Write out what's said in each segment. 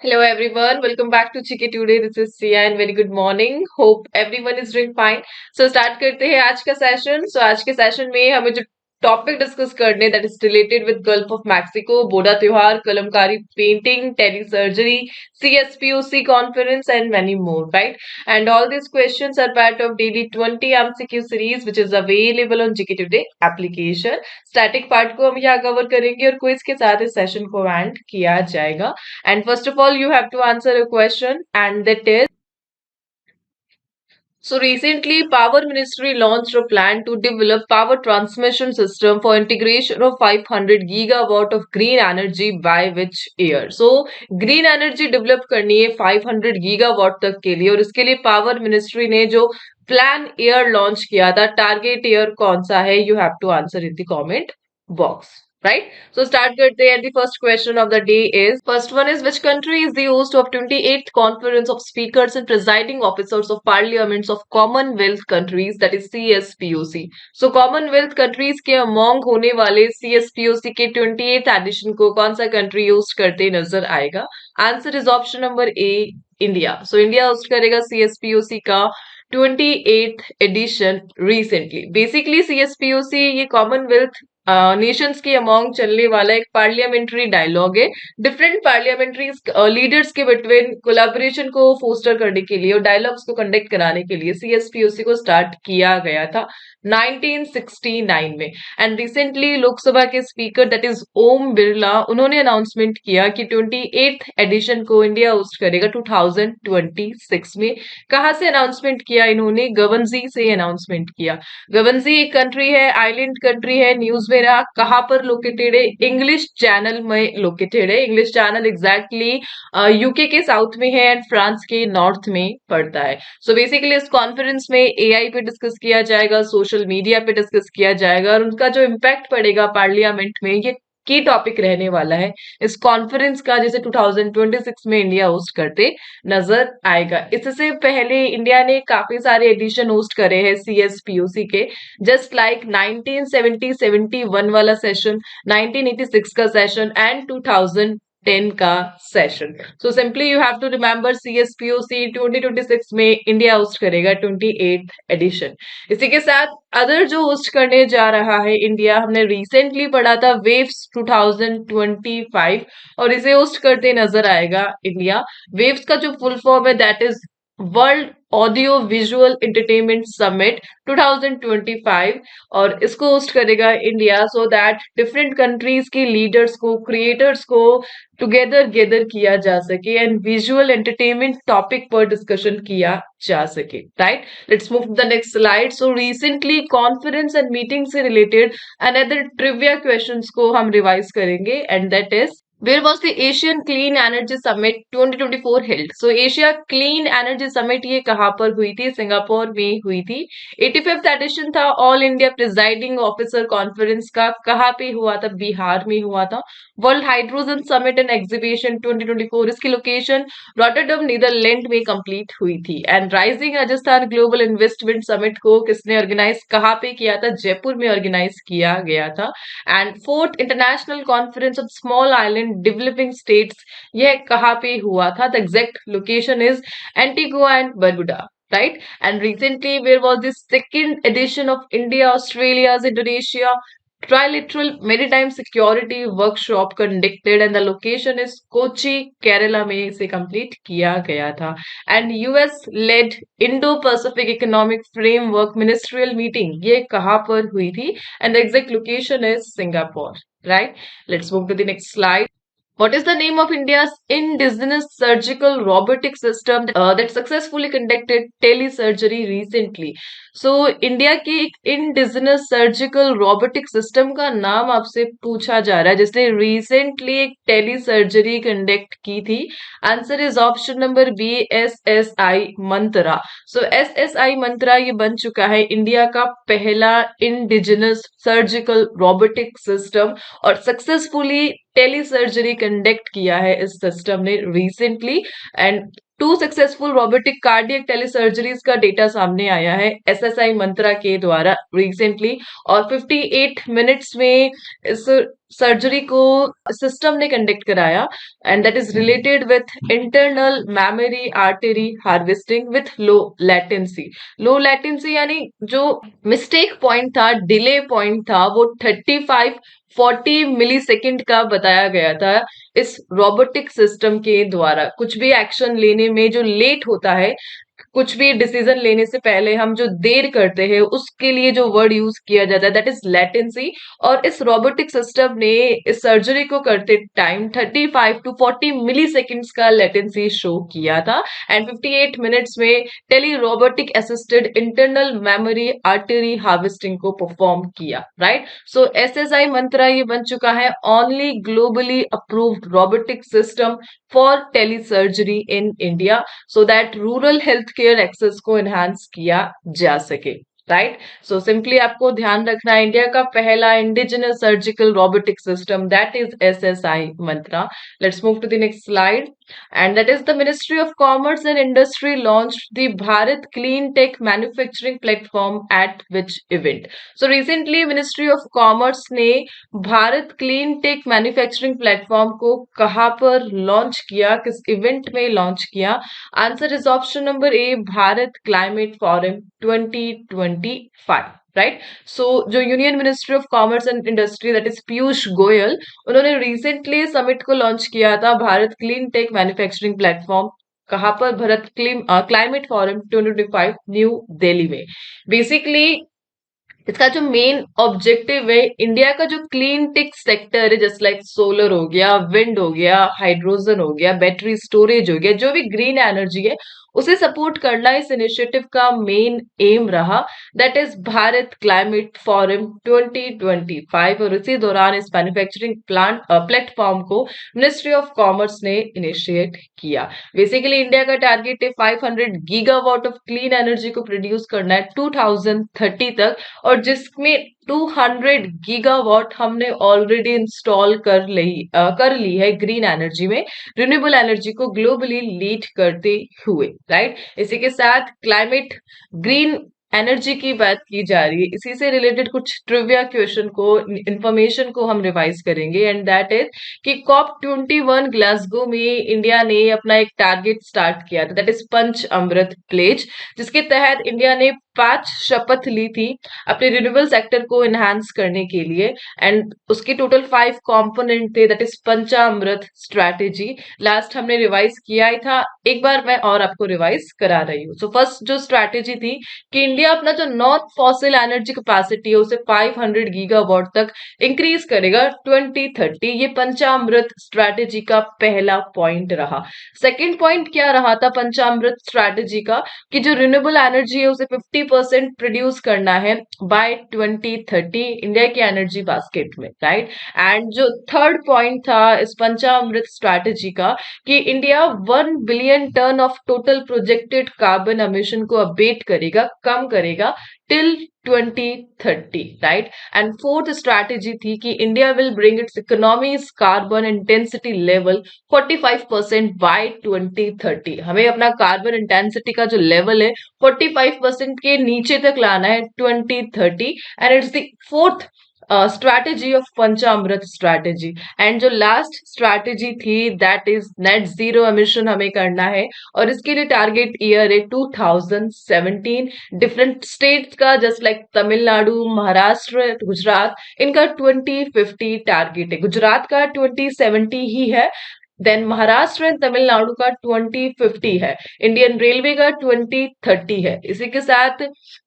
Hello everyone, welcome back to Chiki Today. This is Sia and very good morning. Hope everyone is doing fine. So start करते हैं आज का session. So आज के session में हमें जो टॉपिक डिस्कस करने that is related with Gulf of Mexico, Boda त्योहार, Kalamkari painting, tele surgery, CSPOC conference and many more, right? And all these questions are part of daily 20 MCQ series which is available on GK Today application. Static part को हम यहाँ cover करेंगे और quiz के साथ इस session को and किया जाएगा. And first of all, you have to answer a question, and that is, so recently, Power Ministry launched a plan to develop power transmission system for integration of 500 gigawatt of green energy by which year? So green energy develop करनी है 500 gigawatt तक के लिए, और इसके लिए power ministry ने जो प्लान ईयर लॉन्च किया था, टारगेट ईयर कौन सा है? You have to answer in the comment box. Right? So start करते हैं. The first question of the day is, first one is, which country is the host of 28th Conference of Speakers and Presiding Officers of Parliaments of Commonwealth Countries, that is CSPOC. So Commonwealth countries के among होने वाले CSPOC के 28th edition को कौन सा country host करते नजर आएगा? Answer is option number A, India. So India host करेगा CSPOC का 28th edition recently. Basically CSPOC ये Commonwealth नेशंस के अमोंग चलने वाला एक पार्लियामेंट्री डायलॉग है, डिफरेंट पार्लियामेंट्री लीडर्स के बिटवीन कोलैबोरेशन को फोस्टर करने के लिए और डायलॉग्स को कंडक्ट कराने के लिए CSPOC को स्टार्ट किया गया था 1969 में. एंड रिसेंटली लोकसभा के speaker that is Om Birla, उन्होंने अनाउंसमेंट किया कि 28th एडिशन को इंडिया होस्ट करेगा 2026 में. कहाँ से अनाउंसमेंट किया इन्होंने? गवंजी से अनाउंसमेंट किया. गवंजी एक कंट्री है, आइलैंड कंट्री है. न्यूज मेरा कहाँ पर लोकेटेड है? इंग्लिश चैनल में लोकेटेड है. इंग्लिश चैनल एग्जैक्टली यूके के साउथ में है एंड फ्रांस के नॉर्थ में पड़ता है. सो बेसिकली इस कॉन्फ्रेंस में AI पे डिस्कस किया जाएगा, सोशल मीडिया पे डिस्कस किया जाएगा, और उनका जो इम्पैक्ट पड़ेगा पार्लियामेंट में, ये की टॉपिक रहने वाला है इस कॉन्फ्रेंस का, जैसे 2026 में इंडिया होस्ट करते नजर आएगा. इससे पहले इंडिया ने काफी सारे एडिशन होस्ट करे हैं CSPOC के, जस्ट लाइक 1970-71 वाला सेशन, 1986 का सेशन एंड 2010 का session. So simply you have to remember CSPOC 2026 में इंडिया होस्ट करेगा 28th एडिशन. इसी के साथ अदर जो होस्ट करने जा रहा है इंडिया, हमने रिसेंटली पढ़ा था वेव्स 2025, और इसे होस्ट करते नजर आएगा इंडिया. वेव्स का जो फुल फॉर्म है that is world audio visual entertainment summit 2025, और इसको होस्ट करेगा India so that different countries के लीडर्स को, क्रिएटर्स को टुगेदर गेदर किया जा सके एंड विजुअल एंटरटेनमेंट टॉपिक पर डिस्कशन किया जा सके. Right, let's move to the next slide. So recently conference and meeting से रिलेटेड अनदर ट्रिविया क्वेश्चंस को हम रिवाइज करेंगे, and that is, where was the Asian Clean Energy Summit 2024 held? So Asia Clean Energy Summit ये कहाँ पर हुई थी? Singapore में हुई थी. 85th एडिशन था all India presiding officer conference का, कहाँ पे हुआ था? बिहार में हुआ था. World hydrogen summit and exhibition 2024, इसकी लोकेशन रॉटरडम नीदरलैंड में कंप्लीट हुई थी. And rising Rajasthan global investment summit को किसने ऑर्गेनाइज, कहाँ पे किया था? जयपुर में ऑर्गेनाइज किया गया था. And fourth international conference of small island developing states, यह कहाँ पे हुआ था? The exact location is Antigua and Barbuda. Right, and recently where was the second edition of India Australia's Indonesia Trilateral Maritime Security Workshop conducted, and the location is Kochi, Kerala में इसे complete किया गया था. And US led Indo-Pacific Economic Framework Ministerial Meeting, ये कहाँ पर हुई थी? And the exact location is Singapore. Right, let's move to the next slide. What is the name of India's indigenous surgical robotic system that successfully conducted telesurgery recently? So India की एक indigenous surgical robotic system का नाम आपसे पूछा जा रहा है जिसने रिसेंटली एक टेली सर्जरी कंडक्ट की थी. Answer is option number B, SSI Mantra. So SSI Mantra ये बन चुका है इंडिया का पहला इंडिजिनस सर्जिकल रोबोटिक सिस्टम, और सक्सेसफुली टेली सर्जरी कंडक्ट किया है इस सिस्टम ने recently. And two successful robotic cardiac telesurgeries का डेटा सामने आया है एसएसआई मंत्रा के द्वारा रिसेंटली, और 58 मिनट्स में इस सर्जरी को सिस्टम ने कंडक्ट कराया, and that is related with internal mammary artery harvesting with low latency. Low latency यानी जो मिस्टेक पॉइंट था, डिले पॉइंट था, वो 35-40 मिली सेकेंड का बताया गया था इस रोबोटिक सिस्टम के द्वारा। कुछ भी एक्शन लेने में जो लेट होता है, कुछ भी डिसीजन लेने से पहले हम जो देर करते हैं, उसके लिए जो वर्ड यूज किया जाता है दैट इज लेटेंसी। और इस रोबोटिक सिस्टम ने इस सर्जरी को करते टाइम 35-40 मिली सेकेंड्स का लेटेंसी शो किया था, एंड 58 मिनट्स में telerobotic assisted internal mammary artery harvesting को परफॉर्म किया, राइट। सो एसएसआई मंत्रा ये बन चुका है only globally approved robotic system for telesurgery in India, so that rural health care access को एनहांस किया जा सके, राइट। सो सिंपली आपको ध्यान रखना है, इंडिया का पहला indigenous surgical robotic system that is SSI Mantra. Let's move to the next slide, and that is the Ministry of Commerce and Industry launched the Bharat Clean Tech Manufacturing Platform at which event? So recently Ministry of Commerce ने Bharat clean tech manufacturing platform को कहाँ पर launch किया, किस event में launch किया? Answer is option number A, Bharat climate forum 2025, right. So जो union ministry of commerce and industry that is Piyush Goyal, उन्होंने रिसेंटली समिट को लॉन्च किया था, Bharat clean tech manufacturing platform. कहाँ पर? Bharat climate forum 2025 New Delhi में। बेसिकली इसका जो मेन ऑब्जेक्टिव है, इंडिया का जो क्लीन टेक सेक्टर है, जस्ट लाइक सोलर हो गया, विंड हो गया, हाइड्रोजन हो गया, बैटरी स्टोरेज हो गया, जो भी ग्रीन एनर्जी है उसे सपोर्ट करना इस इनिशिएटिव का मेन एम रहा, that is Bharat climate forum 2025। और इसी दौरान इस मैन्युफैक्चरिंग प्लांट प्लेटफॉर्म को मिनिस्ट्री ऑफ कॉमर्स ने इनिशिएट किया। बेसिकली इंडिया का टारगेट है 500 गीगावाट ऑफ क्लीन एनर्जी को प्रोड्यूस करना है 2030 तक, और जिसमें 200 गीगावाट हमने ऑलरेडी इंस्टॉल कर ली है ग्रीन एनर्जी में, रिन्यूएबल एनर्जी को ग्लोबली लीड करते हुए, राइट। इसी के साथ क्लाइमेट ग्रीन एनर्जी की बात की जा रही है, इसी से रिलेटेड कुछ ट्रिविया क्वेश्चन को, इंफॉर्मेशन को हम रिवाइज करेंगे, एंड दैट इज कि कॉप 21 ग्लासगो में इंडिया ने अपना एक टारगेट स्टार्ट किया था, that is Panchamrit pledge, जिसके तहत इंडिया ने 5 शपथ ली थी अपने रिन्यूएबल सेक्टर को एनहांस करने के लिए, एंड उसके टोटल 5 कंपोनेंट थे, that is Panchamrit strategy. Last हमने रिवाइज किया ही था, एक बार मैं और आपको रिवाइज करा रही हूँ। सो फर्स्ट जो स्ट्रैटेजी थी कि इंडिया अपना जो नॉन फॉसिल एनर्जी कैपेसिटी है उसे 500 गीगावाट तक इंक्रीज करेगा 2030। ये पंचामृत स्ट्रैटेजी का पहला पॉइंट रहा। सेकेंड पॉइंट क्या रहा था पंचामृत स्ट्रैटेजी का, कि जो रिन्यूएबल एनर्जी है उसे 50% प्रोड्यूस करना है बाय 2030 इंडिया की एनर्जी बास्केट में, राइट। एंड जो थर्ड पॉइंट था इस पंचामृत स्ट्रैटेजी का, कि India 1 billion tonne of total projected carbon emission को अबेट करेगा, कम करेगा till 2030, right. And fourth strategy थी कि India will bring its economies carbon intensity level 45% by 2030। हमें अपना कार्बन इंटेंसिटी का जो लेवल है 45% के नीचे तक लाना है 2030, and it's the fourth strategy of Panchamrit strategy. And जो लास्ट स्ट्रैटेजी थी that is net zero emission हमें करना है, और इसके लिए टारगेट ईयर है 2017। डिफरेंट स्टेट्स का जस्ट लाइक तमिलनाडु, महाराष्ट्र, गुजरात, इनका 2050 टारगेट है। गुजरात का 2070 ही है, देन महाराष्ट्र एंड तमिलनाडु का 2050 है, इंडियन रेलवे का 2030 है। इसी के साथ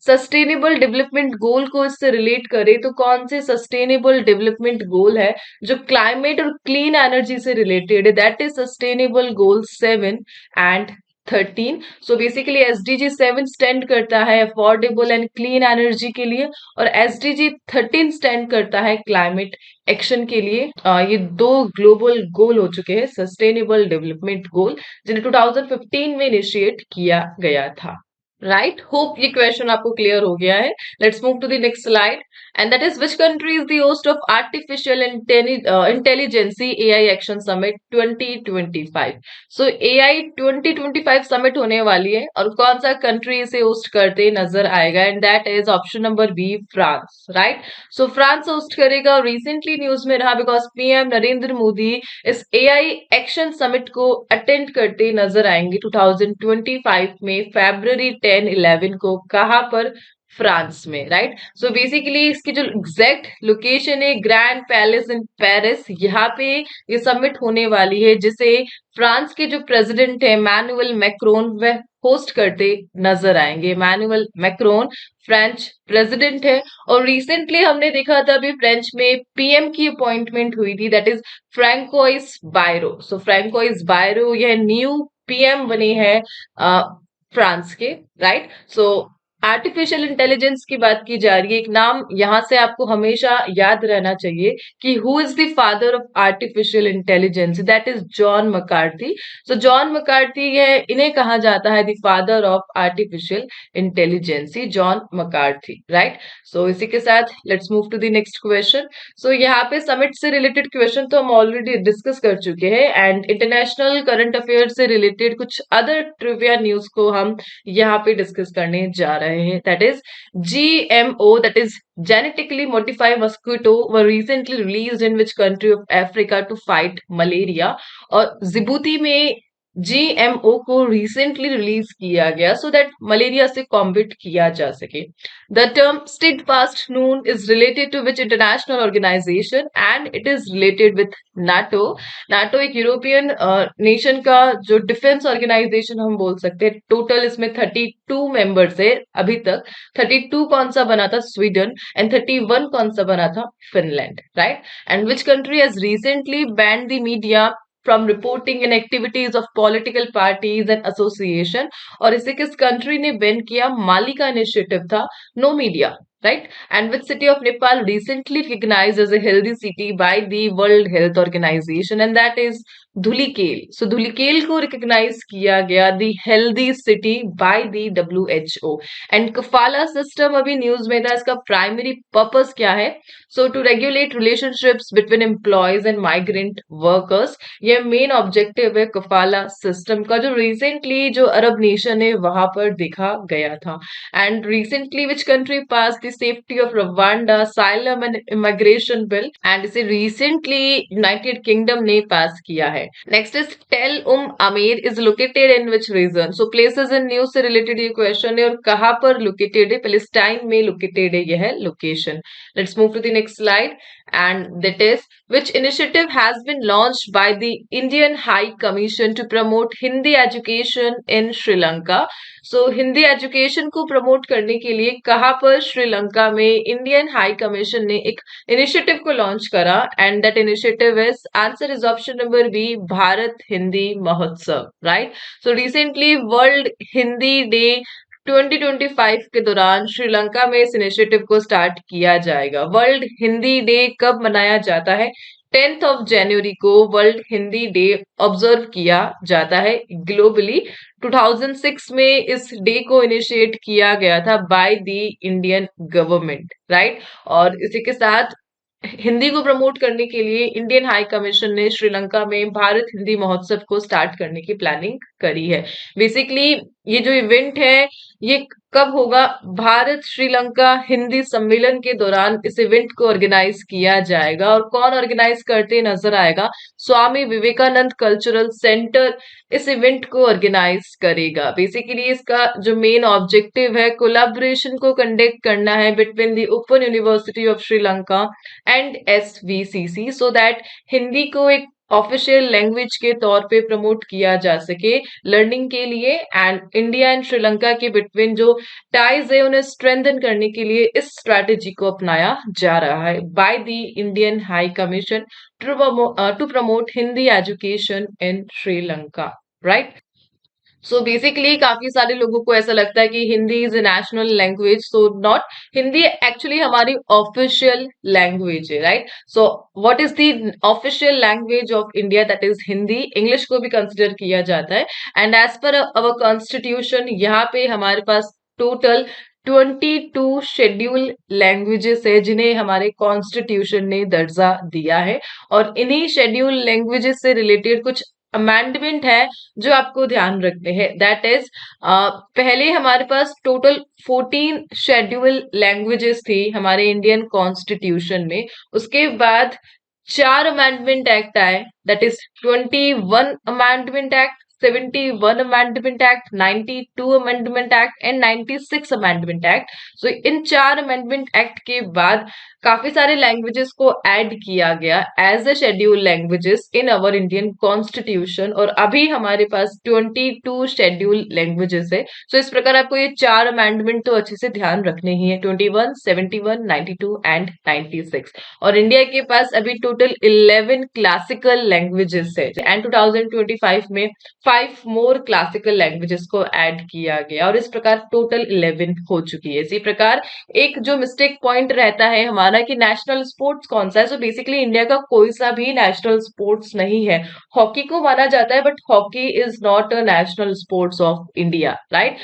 सस्टेनेबल डेवलपमेंट गोल को इससे रिलेट करें तो कौन से सस्टेनेबल डेवलपमेंट गोल है जो क्लाइमेट और क्लीन एनर्जी से रिलेटेड है, that is sustainable goal 7 and 13। So basically SDG 7 stand करता है अफोर्डेबल एंड क्लीन एनर्जी के लिए, और एसडीजी 13 स्टैंड करता है क्लाइमेट एक्शन के लिए। ये दो ग्लोबल गोल हो चुके हैं सस्टेनेबल डेवलपमेंट गोल, जिन्हें 2015 में इनिशिएट किया गया था। राइट, होप ये क्वेश्चन आपको क्लियर हो गया है. Let's move to the next slide. And that is, which country is the host of artificial intelligence AI action summit 2025. So AI 2025 summit होने वाली है, और कौन सा कंट्री इसे होस्ट करते नजर आएगा? And that is option number B, France. Right, so France host करेगा, और रिसेंटली न्यूज में रहा बिकॉज पीएम नरेंद्र मोदी इस एआई एक्शन समिट को अटेंड करते नजर आएंगे 2025 में, फेब्रवरी 10-11 को. कहां पर? फ्रांस में. राइट, सो बेसिकली इसकी जो एग्जैक्ट लोकेशन है, ग्रैंड पैलेस इन पेरिस, यहाँ पे ये समिट होने वाली है, जिसे फ्रांस के जो प्रेसिडेंट है मैनुअल मैक्रोन, वह होस्ट करते नजर आएंगे. मैनुअल मैक्रोन फ्रेंच प्रेसिडेंट है, और रिसेंटली हमने देखा था अभी फ्रेंच में पीएम की अपॉइंटमेंट हुई थी, that is François Bayrou. So François Bayrou यह न्यू पीएम बने हैं फ्रांस के. राइट, सो आर्टिफिशियल इंटेलिजेंस की बात की जा रही है, एक नाम यहां से आपको हमेशा याद रहना चाहिए कि who is the father of artificial intelligence? That is John McCarthy. So John McCarthy, यह इन्हें कहा जाता है the father of artificial intelligence, John McCarthy. Right, so इसी के साथ let's move to the next question. So यहाँ पे समिट से रिलेटेड क्वेश्चन तो हम ऑलरेडी डिस्कस कर चुके हैं, एंड इंटरनेशनल करंट अफेयर से रिलेटेड कुछ अदर ट्रिविया न्यूज को हम यहाँ पे डिस्कस करने जा रहे हैं. That is GMO, that is genetically modified mosquito, were recently released in which country of Africa to fight malaria? और जिबूती में GMO को रिसेंटली रिलीज किया गया सो दैट मलेरिया से कॉम्बिट किया जा सके. The term Steadfast Noon is related to which international organization? And it is related with NATO. NATO एक यूरोपियन नेशन का जो डिफेंस ऑर्गेनाइजेशन हम बोल सकते हैं. टोटल इसमें 32 मेंबर्स है अभी तक. 32 कौन सा बना था? स्वीडन. एंड 31 कौन सा बना था? Finland. Right, and which country has recently band the media from reporting and activities of political parties and association? और इसे किस कंट्री ने बैन किया? माली का इनिशिएटिव था, no media. Right, and which city of Nepal recently recognized as a healthy city by the World Health Organization? And that is Dhulikhel. So Dhulikhel को recognize किया गया the healthy city by the WHO. And Kafala system अभी news में था, इसका primary purpose क्या है? So to regulate relationships between employees and migrant workers. ये मेन ऑब्जेक्टिव है कफाला सिस्टम का, जो रिसेंटली जो अरब नेशन है वहां पर देखा गया था. And recently which country pass the safety of Rwanda xylem and immigration bill? And इसे रिसेंटली यूनाइटेड किंगडम ने पास किया है. नेक्स्ट इज टेल अमीर is located in which region? So places in news से रिलेटेड ये क्वेश्चन है, और कहां पर लोकेटेड है? पैलेस्टाइन में लोकेटेड है यह location. Let's move to the next slide. And that is, which initiative has been launched by the Indian High Commission to promote Hindi education in Sri Lanka? So Hindi education को promote करने के लिए कहां पर श्रीलंका में Indian high commission ने एक initiative को लॉन्च करा? And that initiative is, answer is option number B, Bharat Hindi Mahotsav. Right, so recently world Hindi day 2025 के दौरान श्रीलंका में इस इनिशिएटिव को स्टार्ट किया जाएगा. वर्ल्ड हिंदी डे कब मनाया जाता है? 10th ऑफ जनवरी को वर्ल्ड हिंदी डे ऑब्जर्व किया जाता है ग्लोबली. 2006 में इस डे को इनिशिएट किया गया था bye the Indian government. Right, और इसी के साथ हिंदी को प्रमोट करने के लिए इंडियन हाई कमीशन ने श्रीलंका में भारत हिंदी महोत्सव को स्टार्ट करने की प्लानिंग करी है. बेसिकली ये जो इवेंट है ये कब होगा? भारत श्रीलंका हिंदी सम्मेलन के दौरान इस इवेंट को ऑर्गेनाइज किया जाएगा. और कौन ऑर्गेनाइज करते नजर आएगा? स्वामी विवेकानंद कल्चरल सेंटर इस इवेंट को ऑर्गेनाइज करेगा. बेसिकली इसका जो मेन ऑब्जेक्टिव है, कोलैबोरेशन को कंडक्ट करना है between the open university of Sri Lanka and SVCC, so that Hindi को एक ऑफिशियल लैंग्वेज के तौर पे प्रमोट किया जा सके लर्निंग के लिए. एंड इंडिया एंड श्रीलंका के बिटवीन जो टाइज है उन्हें स्ट्रेंथन करने के लिए इस स्ट्रैटेजी को अपनाया जा रहा है by the Indian high commission to promote Hindi education in Sri Lanka. Right, so basically काफी सारे लोगों को ऐसा लगता है कि Hindi is a national language, so not. Hindi actually हमारी ऑफिशियल लैंग्वेज है, right? So what is the official language of India? That is Hindi. English को भी कंसिडर किया जाता है। एंड एज पर अवर कॉन्स्टिट्यूशन, यहाँ पे हमारे पास टोटल 22 शेड्यूल लैंग्वेजेस है जिन्हें हमारे कॉन्स्टिट्यूशन ने दर्जा दिया है। और इन्हीं शेड्यूल लैंग्वेजेस से रिलेटेड कुछ अमेंडमेंट है जो आपको ध्यान रखने हैं। दैट इज, पहले हमारे पास टोटल 14 शेड्यूल लैंग्वेजेस थी हमारे इंडियन कॉन्स्टिट्यूशन में। उसके बाद 4 अमेंडमेंट एक्ट आए। That is 21 amendment act, 71 amendment act, 92 amendment act and 96 amendment act. So in 4 amendment act के बाद काफी सारे लैंग्वेजेस को ऐड किया गया as a schedule languages in our Indian constitution, और अभी हमारे पास 22 शेड्यूल लैंग्वेजेस है। सो इस प्रकार आपको ये 4 अमेंडमेंट तो अच्छे से ध्यान रखने ही है, 21, 71, 92 एंड 96। और इंडिया के पास अभी टोटल 11 क्लासिकल लैंग्वेजेस है, एंड 2025 में 5 मोर क्लासिकल लैंग्वेजेस को ऐड किया गया, और इस प्रकार टोटल 11 हो चुकी है। इसी प्रकार एक जो मिस्टेक पॉइंट रहता है हमारा कि नेशनल स्पोर्ट्स कौन सा है। सो बेसिकली इंडिया का कोई सा भी नेशनल स्पोर्ट्स नहीं है। हॉकी को माना जाता है, but hockey is not a national sports of India, right?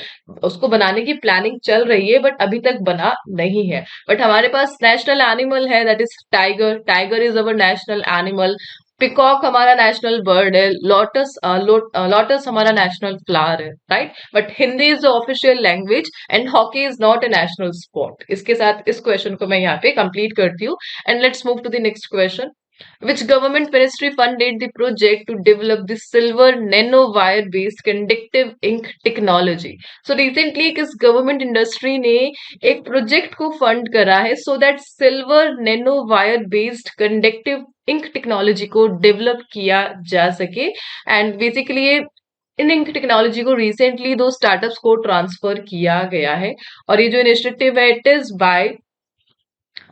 उसको बनाने की प्लानिंग चल रही है, बट अभी तक बना नहीं है। बट हमारे पास नेशनल एनिमल है, that is tiger. Tiger is our national animal. Peacock हमारा नेशनल बर्ड है। लोटस हमारा नेशनल फ्लावर है, right? But Hindi is the official language and hockey is not a national sport. इसके साथ इस क्वेश्चन को मैं यहाँ पे कंप्लीट करती हूँ। And let's move to the next question. Which government ministry funded the project to develop the silver nanowire based conductive ink technology? So recently किस गवर्नमेंट इंडस्ट्री ने एक प्रोजेक्ट को फंड करा है so that silver nano wire based conductive ink technology को develop किया जा सके। एंड बेसिकली ये इन इंक टेक्नोलॉजी को रिसेंटली 2 स्टार्टअप्स को ट्रांसफर किया गया है। और ये जो इनिशिएटिव है it is by,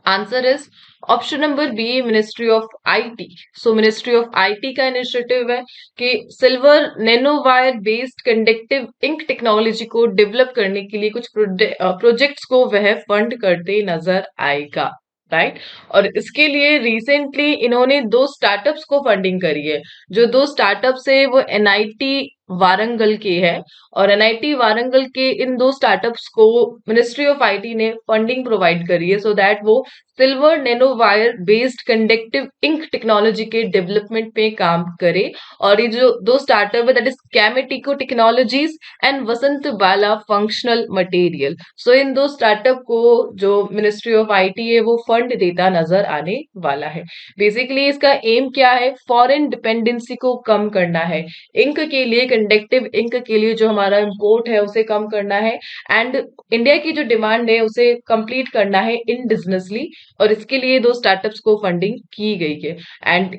answer is option number B, ministry of IT. So ministry of IT का इनिशिएटिव है कि silver nano wire based conductive ink technology को डेवलप करने के लिए कुछ प्रोजेक्ट्स को वह फंड करते नजर आएगा, राइट? और इसके लिए रिसेंटली इन्होंने 2 स्टार्टअप्स को फंडिंग करी है। जो 2 स्टार्टअप्स है वो एनआईटी वारंगल के है, और एनआईटी वारंगल के इन 2 स्टार्टअप्स को मिनिस्ट्री ऑफ आईटी ने फंडिंग प्रोवाइड करी है सो दैट वो silver nano wire based conductive ink technology के डेवलपमेंट पे काम करे। और ये जो 2 स्टार्टअप है दैट इज कैमेटिको technologies and Vasant Bala functional material. So इन 2 स्टार्टअप को जो मिनिस्ट्री ऑफ आईटी है वो फंड देता नजर आने वाला है। बेसिकली इसका एम क्या है? फॉरेन डिपेंडेंसी को कम करना है। इंक के लिए, कंडक्टिव इंक के लिए जो हमारा इंपोर्ट है उसे कम करना है, एंड इंडिया की जो डिमांड है उसे कंप्लीट करना है इंडिजिनसली। और इसके लिए 2 स्टार्टअप्स को फंडिंग की गई है। And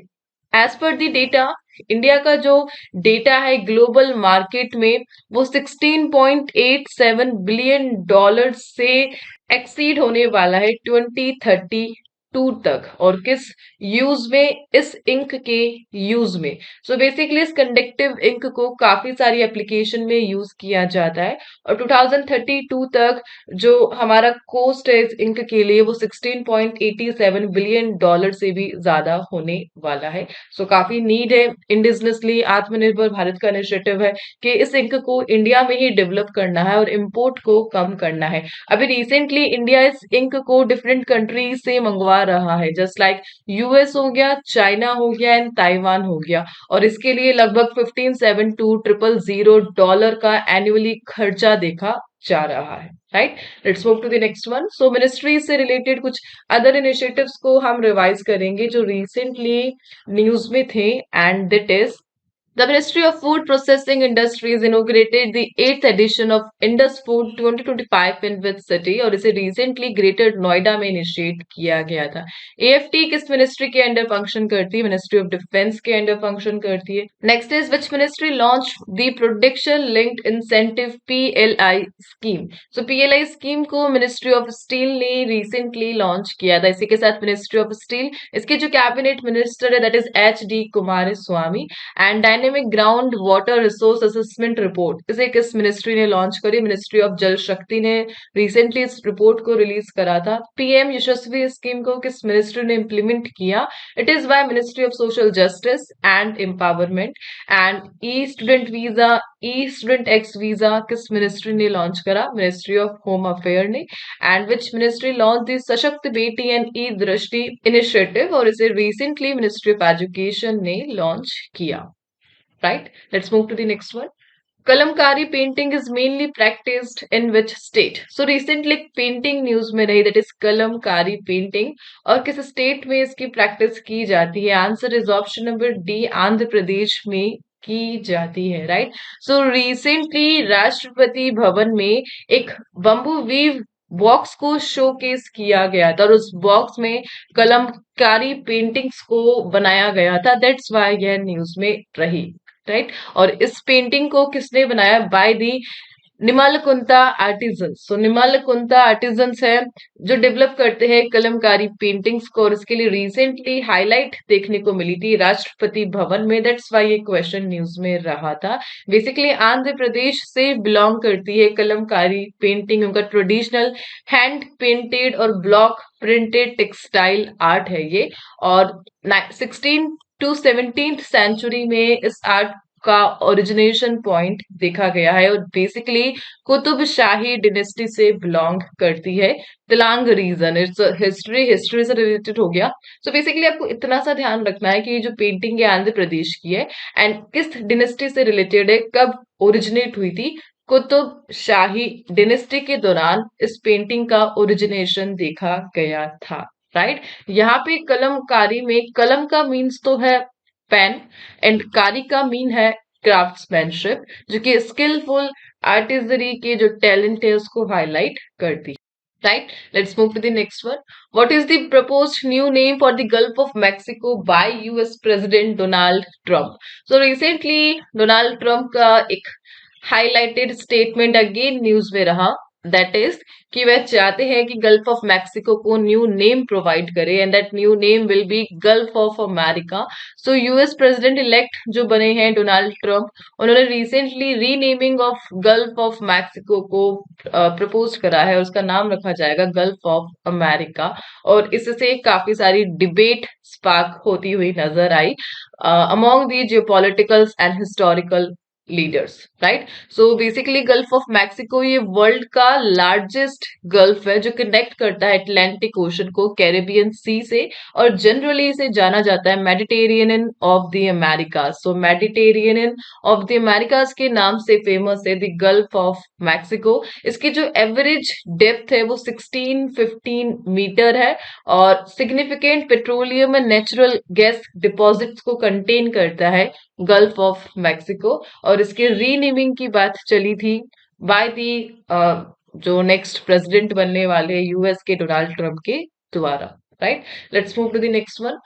as per the data, India का जो डेटा है ग्लोबल मार्केट में वो 16.87 बिलियन डॉलर से एक्सीड होने वाला है 2032 तक। और किस यूज में? इस इंक के यूज में। सो बेसिकली इस कंडक्टिव इंक को काफी सारी एप्लीकेशन में यूज किया जाता है। और 2032 तक जो हमारा कॉस्ट है इस इंक के लिए वो 16.87 बिलियन डॉलर से भी ज्यादा होने वाला है। सो काफी नीड है। इंडिजिनसली आत्मनिर्भर भारत का इनिशिएटिव है कि इस इंक को इंडिया में ही डेवलप करना है और इम्पोर्ट को कम करना है। अभी रिसेंटली इंडिया इस इंक को डिफरेंट कंट्रीज से मंगवा रहा है, जस्ट लाइक यूएस हो गया, चाइना हो गया एंड ताइवान हो गया। और इसके लिए लगभग 1572 डॉलर का एनुअली खर्चा देखा जा रहा है, right? Let's move to the next one. So ministry से रिलेटेड कुछ अदर इनिशिएटिव्स को हम रिवाइज करेंगे जो रिसेंटली न्यूज में थे, and that is The Ministry of Food Processing Industries inaugurated the 8th edition of Indus Food 2025 in which city, और इसे recently ग्रेटर नोएडा में इनिशिएट किया गया था। एएफटी किस मिनिस्ट्री के अंडर फंक्शन करती है? मिनिस्ट्री ऑफ डिफेंस के अंडर फंक्शन करती है। Next is which ministry launch the production linked incentive PLI scheme? So PLI scheme को मिनिस्ट्री ऑफ स्टील ने रिसेंटली लॉन्च किया था। इसी के साथ मिनिस्ट्री ऑफ स्टील, इसके जो कैबिनेट मिनिस्टर है that is H D Kumar Swami. And dynamic ground water resource assessment report, इसे किस मिनिस्ट्री ने लॉन्च करी? मिनिस्ट्री ऑफ जल शक्ति ने रिसेंटली इस रिपोर्ट को रिलीज करा था। पीएम यशस्वी स्कीम को किस मिनिस्ट्री ने इम्प्लीमेंट किया? It is by ministry of social justice and empowerment. And E student X visa किस मिनिस्ट्री ने लॉन्च करा? मिनिस्ट्री ऑफ होम अफेयर ने। And which ministry launch the Sashakt Beti and E Drishti initiative, और इसे रिसेंटली मिनिस्ट्री ऑफ एजुकेशन ने launch किया। Right, let's move to the next one. Kalamkari painting is mainly practised in which state? So recently painting news में रही, that is Kalamkari painting, और किस state में इसकी प्रैक्टिस की जाती है? Answer is option number D, Andhra Pradesh में की जाती है। Right, so recently Rashtrapati Bhavan में एक बम्बू वीव बॉक्स को शोकेस किया गया था, और उस बॉक्स में कलमकारी पेंटिंग्स को बनाया गया था। दैट्स वाई यह न्यूज में रही। राइट, और इस पेंटिंग को किसने बनाया? By the Nimmalakunta artisans. So Nimmalakunta artisans है जो डेवलप करते हैं कलमकारी पेंटिंग्स को, और इसके लिए रिसेंटली हाईलाइट देखने को मिली थी राष्ट्रपति भवन में। दैट्स वाई ये क्वेश्चन न्यूज में रहा था। बेसिकली आंध्र प्रदेश से बिलोंग करती है कलमकारी पेंटिंग, उनका ट्रेडिशनल हैंड पेंटेड और ब्लॉक प्रिंटेड टेक्सटाइल आर्ट है ये, और 16 टू 17th सेंचुरी में इस आर्ट का ओरिजिनेशन पॉइंट देखा गया है, और बेसिकली कुतुब शाही डिनेस्टी से बिलोंग करती है। तिलांग रीजन, इट्स हिस्ट्री से रिलेटेड हो गया। सो बेसिकली आपको इतना सा ध्यान रखना है कि ये जो पेंटिंग है आंध्र प्रदेश की है, एंड किस डिनेस्टी से रिलेटेड है, कब ओरिजिनेट हुई थी? कुतुब शाही डिनेस्टी के दौरान इस पेंटिंग का ओरिजिनेशन देखा गया था। राइट, यहाँ पे कलमकारी में कलम का मीन्स तो है पेन, एंड कारी का मीन है क्राफ्ट्समैनशिप, जो कि स्किलफुल आर्टिजरी के जो टैलेंट है उसको हाईलाइट करती है। Right, let's move to the next one. What is the proposed new name for the Gulf of Mexico by US President Donald Trump? So recently Donald Trump का एक हाईलाइटेड स्टेटमेंट अगेन न्यूज में रहा, that is कि वह चाहते हैं कि gulf of Mexico को न्यू नेम प्रोवाइड करे, and that new name will be gulf of America. So US president elect जो बने हैं डोनाल्ड ट्रंप, उन्होंने recently renaming of gulf of Mexico को प्रपोज करा है, उसका नाम रखा जाएगा गल्फ ऑफ अमेरिका, और इससे काफी सारी डिबेट स्पार्क होती हुई नजर आई among the geopoliticals and historical leaders. Right, so basically Gulf of Mexico ये वर्ल्ड का लार्जेस्ट गल्फ है जो कनेक्ट करता है अटलांटिक ओशन को कैरेबियन सी से, और जनरली इसे जाना जाता है Mediterranean of the Americas. So Mediterranean of the Americas के नाम से फेमस है द गल्फ ऑफ मैक्सिको। इसकी जो एवरेज डेप्थ है वो 16-15 मीटर है, और significant petroleum and natural gas deposits को कंटेन करता है गल्फ ऑफ मैक्सिको, और इसके रीनेमिंग की बात चली थी बाय दी जो नेक्स्ट प्रेसिडेंट बनने वाले यूएस के डोनाल्ड ट्रंप के द्वारा। Right, let's move to the next one.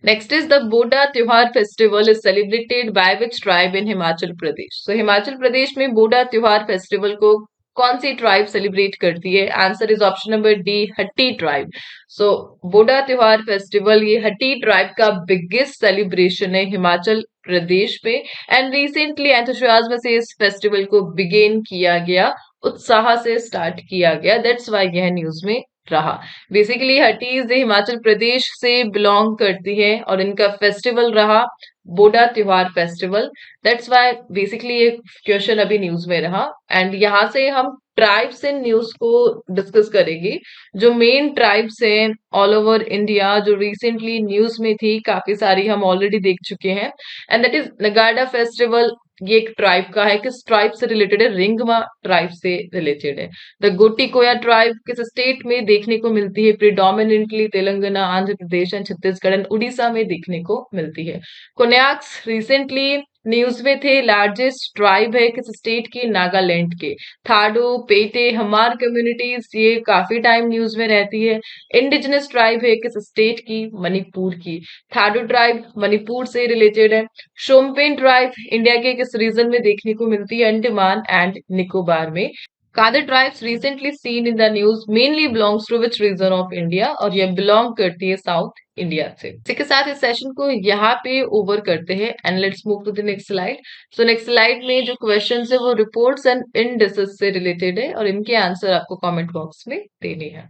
Next is the Boda त्योहार festival is celebrated by which tribe in Himachal Pradesh? So Himachal Pradesh में बोडा त्योहार फेस्टिवल को कौन सी ट्राइब सेलिब्रेट करती है? Answer is option number D, हट्टी ट्राइब। सो बोडा त्योहार फेस्टिवल ये हट्टी ट्राइब का बिगेस्ट सेलिब्रेशन है हिमाचल प्रदेश में, एंड रिसेंटली एंथुसियाज्म से इस फेस्टिवल को बिगेन किया गया, उत्साह से स्टार्ट किया गया। दैट्स वाई यह न्यूज में रहा। बेसिकली हट्टीज हिमाचल प्रदेश से बिलोंग करती है, और इनका फेस्टिवल रहा बोडा त्योहार फेस्टिवल। दैट्स वाई बेसिकली ये क्वेश्चन अभी न्यूज में रहा, एंड यहाँ से हम ट्राइब्स इन न्यूज को डिस्कस करेंगे। जो मेन ट्राइब्स हैं ऑल ओवर इंडिया जो रिसेंटली न्यूज में थी, काफी सारी हम ऑलरेडी देख चुके हैं, एंड दैट इज नगाड़ा फेस्टिवल। ये एक ट्राइब का है, किस ट्राइब से रिलेटेड है? रिंगमा ट्राइब से रिलेटेड है। द गोटीकोया ट्राइब किस स्टेट में देखने को मिलती है? Predominantly Telangana, Andhra Pradesh and Chhattisgarh and Orissa में देखने को मिलती है। कोन्याक्स रिसेंटली न्यूज में थे, लार्जेस्ट ट्राइब है किस स्टेट की? नागालैंड के। थाडो, पेटे, हमार कम्युनिटीज ये काफी टाइम न्यूज में रहती है। इंडिजिनस ट्राइब है किस स्टेट की? मणिपुर की। थाडो ट्राइब मणिपुर से रिलेटेड है। शोम्पेन ट्राइब इंडिया के किस रीजन में देखने को मिलती है? अंडमान एंड निकोबार में। Kadar tribes recently seen in the news mainly belongs to which region of India, और ये बिलोंग करती है साउथ इंडिया से। इसी के साथ इस सेशन को यहाँ पे ओवर करते हैं and let's move to the next slide. So next slide में जो क्वेश्चन है वो रिपोर्ट्स एंड इंडिसेस से रिलेटेड है और इनके आंसर आपको कमेंट बॉक्स में देने हैं।